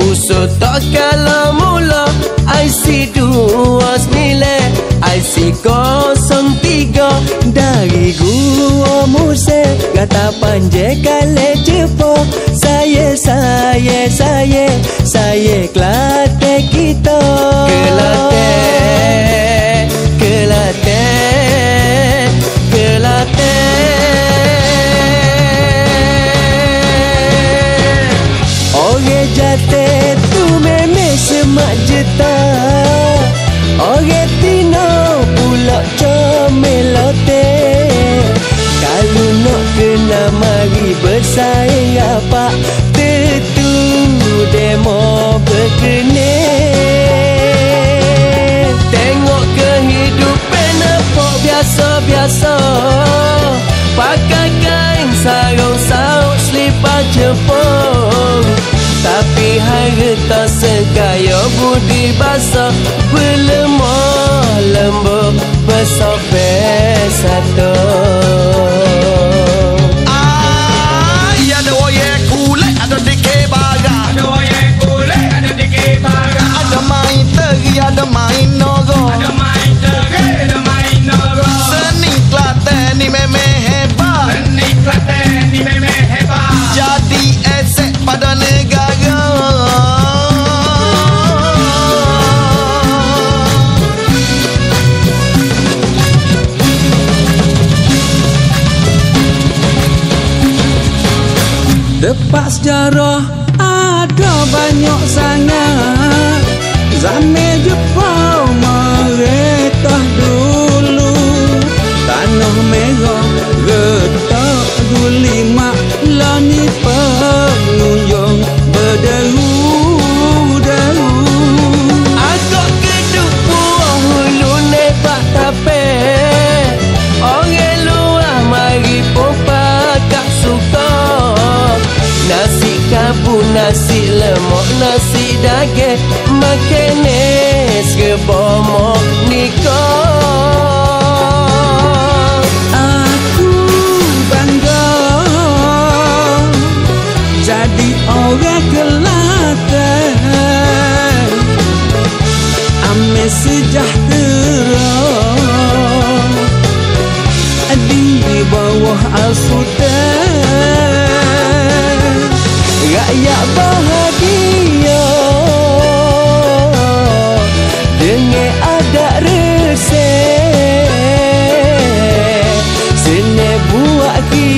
Usul tak kalau mula IC 29 IC 03 dari Gua Musa kata panjang kali cepo saya Kelantan kita Kelantan orang jatuh tu memang semak jeta orang tino pula comelote kalau nak kena mari bersaing apa tentu demo berkene tengok kehidupan apa biasa-biasa pakai kain sarung sauk selipar jepung tapi harta segaya budi basah berlemah lembut bersobek satu. Ada oyek kulit, ada dikit baga. Ada oyek kulit, ada dikit baga. Ada main teri, ada main nogo. Ada main teri, ada main nogo. Seni Kelantan ni memang hebat. Seni Kelantan ni memang hebat. Jadi esek pada negara. Depak sejarah ada banyak sangat zaman Jepang meretah dulu tanah merah retak gulimak lani pengunjung berderu-deru Agak keduk buah hulu nebak tape orang luar mari pompa kak suka nasi kabut, nasi lemak, nasi daging makan es kebomok nikah. aku bangga jadi orang Kelantan ame sejahtera di bawah Al-Sultan rakyat bahagia dengan adat resep seni buat kita